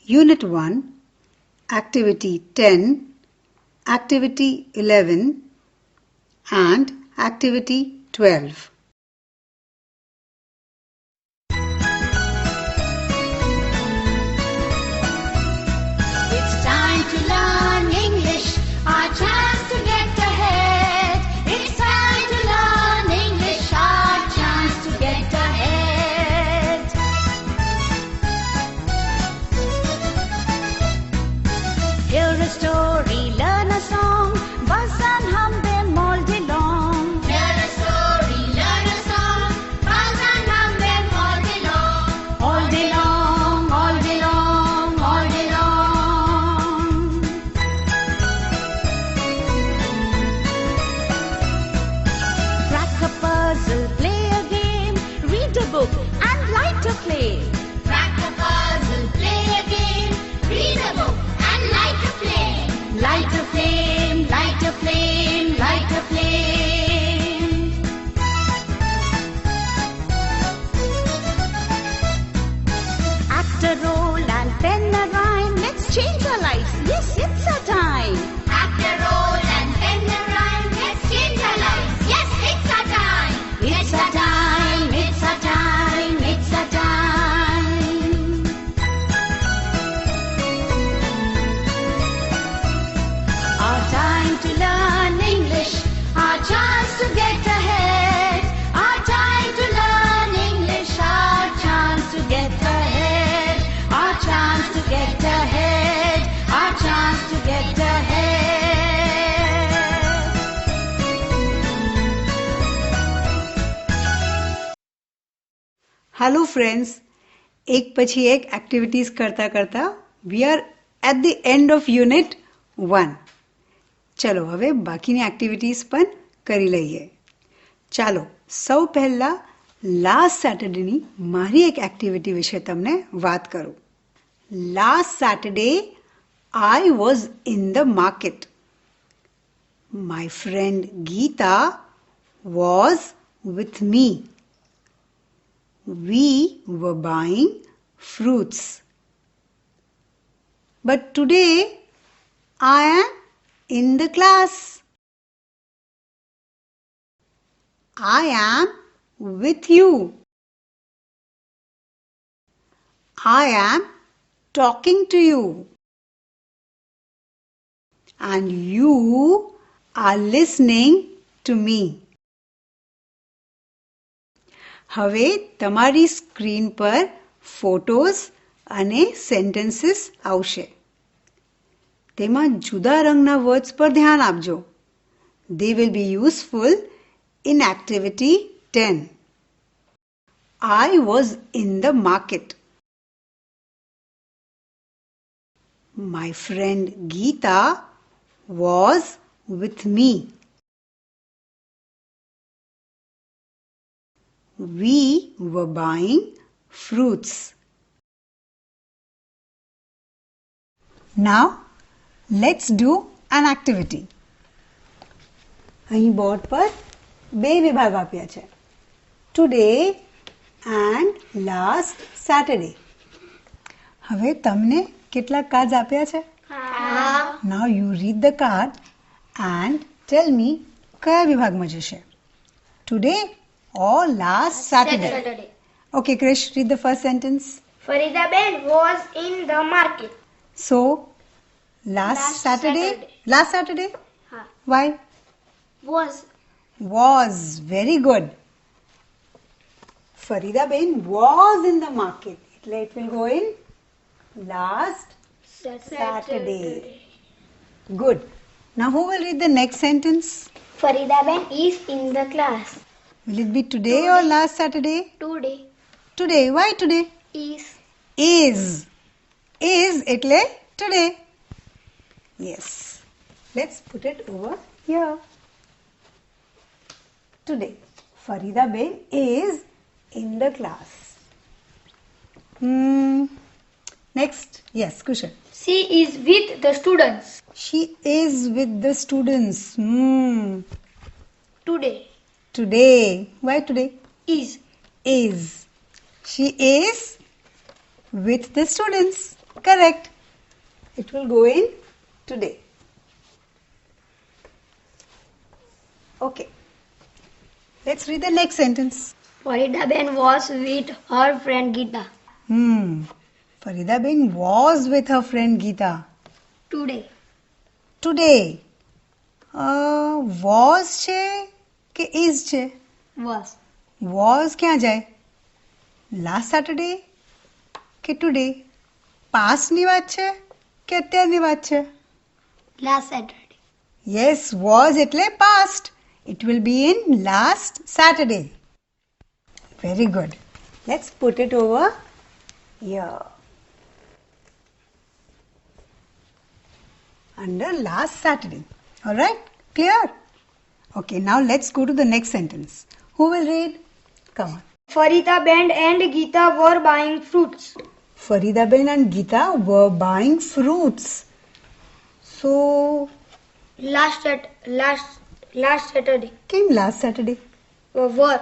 Unit 1, Activity 10, Activity 11 and Activity 12. It's time to learn English, our chance to get ahead. It's time to learn English, our chance to get ahead. Hear a story, learn a song, buzz and hum them all day long. Hear a story, learn a song, buzz and hum them all day long. All day long, all day long, all day long. Crack a puzzle, play a game, read a book and light a flame. Crack a puzzle, play a game, read a book and light a flame. Light a flame, light a flame, light a flame. Act a role and pen a rhyme. Let's change our lives. Yes, it's our time. Act a role and pen a rhyme. Let's change our lives. Yes, it's our time. It's our time. It's our time. It's our time. Our time to learn English. Our chance to get ahead. Our time to learn English. Our chance to get ahead. Our chance to get ahead. Our chance to get ahead. Hello friends, એક પછી એક activities કરતા કરતા we are at the end of Unit 1. ચલો હવે બાકીની activities પણ કરી લઈએ. ચાલો સૌ પહેલા લાસ્ટ સેટરડેની મારી એક એક્ટિવિટી વિશે તમને વાત કરું. Last Saturday I was in the market. My friend Geeta was with me. We were buying fruits. But today I am in the class. I am with you. I am talking to you. And you are listening to me. હવે તમારી screen પર photos અને sentences આવશે. તેમાં જુદા રંગના words પર ધ્યાન આપજો. They will be useful in activity 10. I was in the market. My friend Geeta was with me. We were buying fruits. Now, let's do an activity. અહીં બોર્ડ પર બે વિભાગ આપ્યા છે. Today and last Saturday. હવે તમને કેટલા cards આપ્યા છે? Now you read the card and tell me કયા વિભાગમાં જશે? Today or last Saturday? Okay, Krish, read the first sentence. Farida Ben was in the market. So, last Saturday? Last Saturday? Huh. Why? Was. Very good. Farida Ben was in the market. It will go in last Saturday. Good. Now who will read the next sentence? Farida Ben is in the class. Will it be today or last Saturday? Today Today. Why today? is. Is એટલે today. Yes. Let's put it over here. Today. Farida Ben is in the class. Next. Yes, Kushal. She is with the students. She is with the students. Today Today. Why today? is. Is. She is with the students. Correct. It will go in today. Okay. Let's read the next sentence. Farida Ben was with her friend Geeta. Farida Ben was with her friend Geeta Today. today. Was છે કે is છે? Was. Was ક્યાં જાય? Last Saturday કે today? Past ની વાત છે કે અત્યારની વાત છે? Last Saturday. Yes, was એટલે past. It will be in last Saturday. Very good. Let's put it over here. Under last Saturday. Alright? Clear? Okay, now let's go to the next sentence. Who will read? Come on. Farida Ben and Geeta were buying fruits. Farida Ben and Geeta were buying fruits. So, Last Saturday. came last Saturday. Were.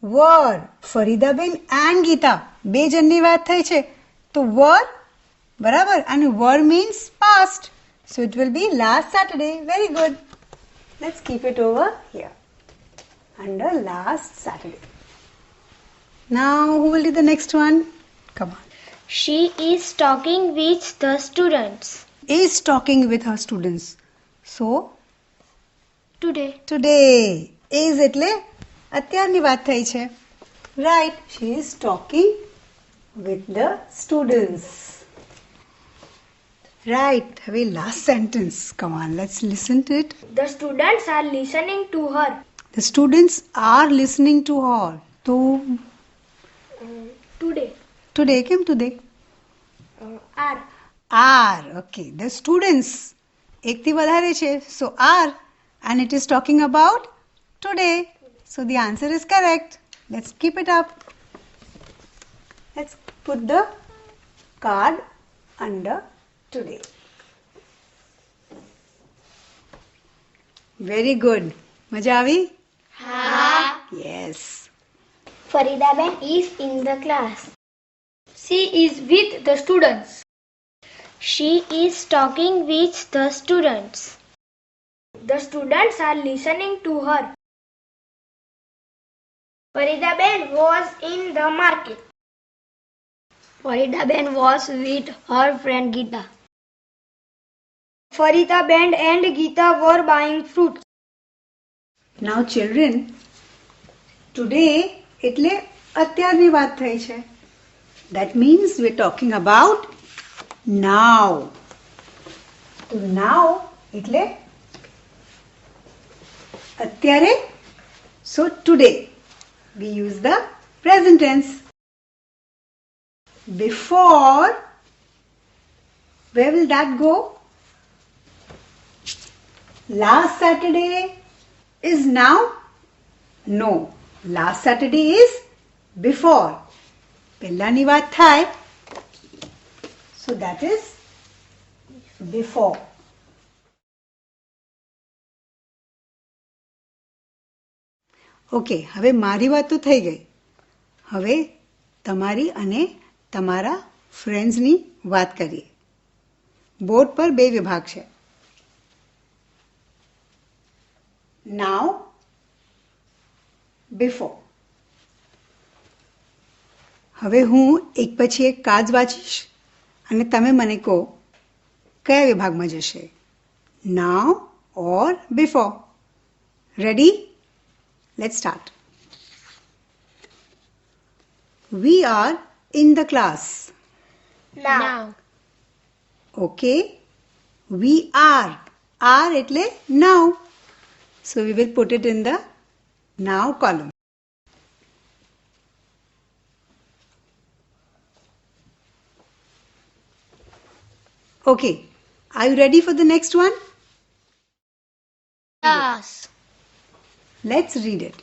Were. Farida Ben and Geeta. બે જણની વાત થઈ છે. તો were, બરાબર? અને were means past. So it will be last Saturday. Very good. Let's keep it over here. Under last Saturday. Now, who will do the next one? Come on. She is talking with the students. Is talking with her students. So, Today. today. Is એટલે અત્યારની વાત થઈ છે. Right. She is talking with the students. Right. હવે last sentence. Come on, let's listen to it. The students are listening to her. The students are listening to her. તો Today. today, કેમ today? Are. Are. Okay. The students. એકથી વધારે છે. So are. And it is talking about today. So the answer is correct. Let's keep it up. Let's put the card under today. Very good. મજા આવી? Yes. Farida Ben is in the class. She is with the students. She is talking with the students. The students are listening to her. Farida Ben was in the market. Farida Ben was with her friend Geeta. Farida Ben and Geeta were buying fruits. Now children, today એટલે અત્યારની વાત થઈ છે. That means we're talking about now. તો now એટલે અત્યારે. So today we use the present tense. Before, where will that go? Last Saturday is now? No. Last Saturday is before. પહેલાની વાત થાય. So that is before. Okay, હવે મારી વાત તો થઈ ગઈ. હવે તમારી અને તમારા ફ્રેન્ડ્સની વાત કરીએ. બોર્ડ પર બે વિભાગ છે. Now, before. હવે હું એક પછી એક કાર્ડ વાંચીશ અને તમે મને કહો કયા વિભાગમાં જશે? Now or before. Ready? Let's start. We are in the class. Now. Okay. We are. Are એટલે now. So we will put it in the now column. Okay. Are you ready for the next one? Yes. Let's read it.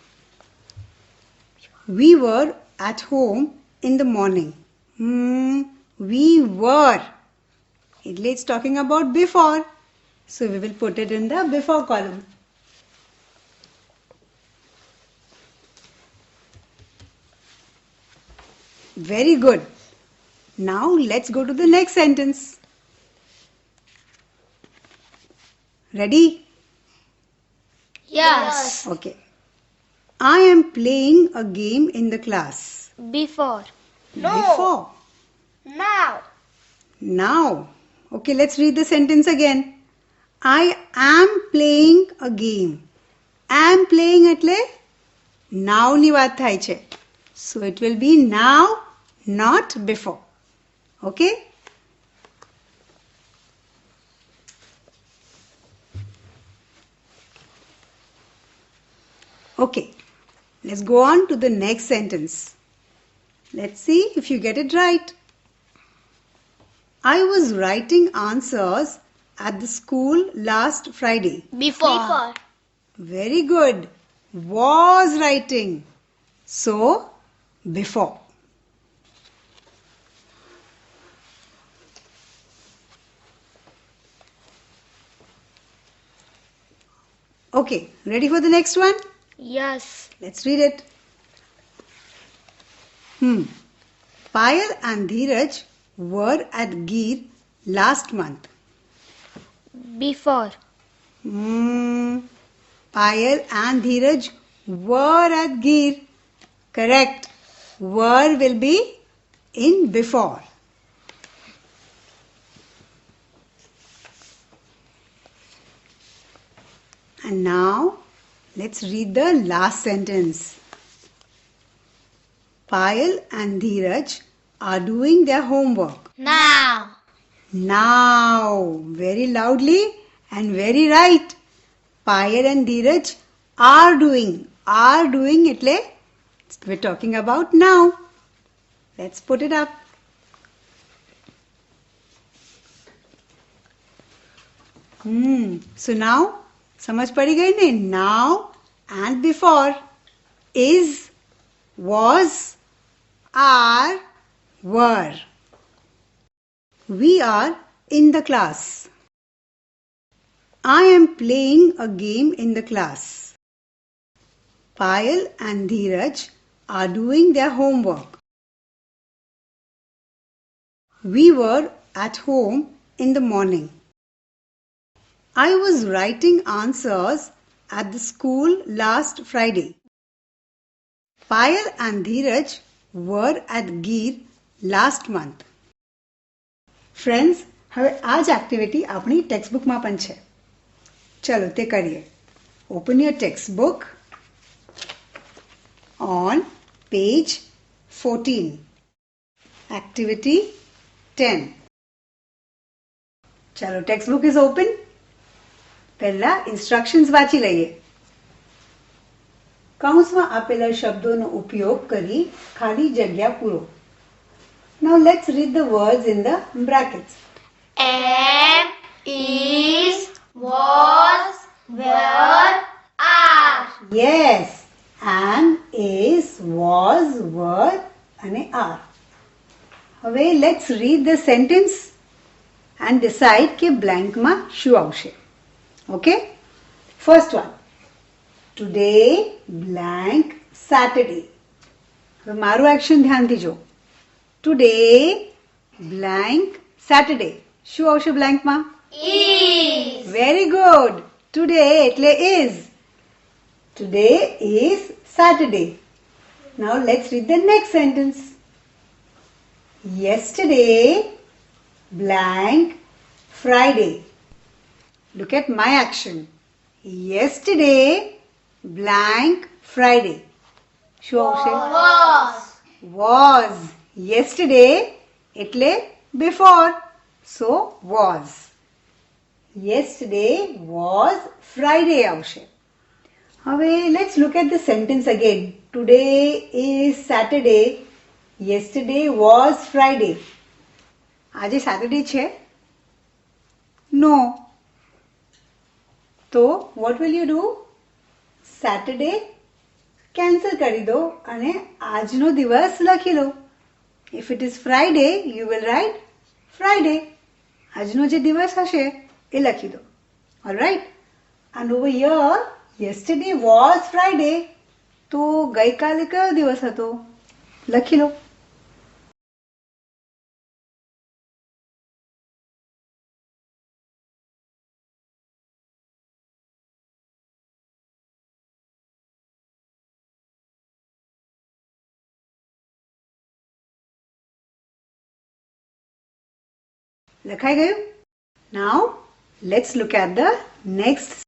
We were at home in the morning. We were. It's talking about before. So we will put it in the before column. Very good. Now let's go to the next sentence. Ready? Yes. Okay. I am playing a game in the class. Before. Before. Now. Now. Okay, let's read the sentence again. I am playing a game. Am playing એટલે now ની વાત થાય છે. So it will be now, not before. Okay? Okay. Let's go on to the next sentence. Let's see if you get it right. I was writing answers at the school last Friday. Before. Very good. Was writing. So, before. Okay, ready for the next one? Yes. Let's read it. Payal and Dheeraj were at Gir last month. Before. Payal and Dheeraj were at Gir. Correct. Were will be in before. And now let's read the last sentence. Payal and Dheeraj are doing their homework. Now. Now. Very loudly and very right. Payal and Dheeraj are doing. Are doing એટલે we're talking about now. Let's put it up. So now समझ पड़ी गई ने? Now and before is, was, are, were. We are in the class. I am playing a game in the class. Payal and Dheeraj are doing their homework. We were at home in the morning. I was writing answers at the school last Friday. Payal and Dheeraj were at Gir last month. Friends, હવે આ જ activity આપણી text બુકમાં પણ છે. ચલો તે કરીએ. Open your textbook on page 14. Activity 10. ચલો textbook is open. પહેલા ઇન્સ્ટ્રક્શન્સ વાંચી લઈએ. કૌંસમાં આપેલા શબ્દોનો ઉપયોગ કરી ખાલી જગ્યા પૂરો. Now let's read the words in the brackets. Am, is, was, were, are. Yes. Am, is, was, were અને are. હવે let's read the sentence and decide કે બ્લેન્કમાં શું આવશે. Okay? First one. Today blank Saturday. હવે મારું action ધ્યાનથી જો. Today blank Saturday. શું આવશે બ્લેન્કમાં? Is. Very good. Today એટલે is. Today is Saturday. Now let's read the next sentence. Yesterday blank Friday. Look at my action. Yesterday blank Friday. શું આવશે? Was. Was. Yesterday એટલે before. So was. Yesterday was Friday આવશે. હવે let's look at the sentence again. Today is Saturday. Yesterday was Friday. આજે Saturday છે? No. તો what will you do? Saturday cancel કરી દો અને આજનો દિવસ લખી લો. If it is Friday, you will write Friday. આજનો જે દિવસ હશે એ લખી દો. Alright? And over here, yesterday was Friday. તો ગઈકાલે કયો દિવસ હતો? લખી લો. લખાઈ ગયું? Now let's look at the next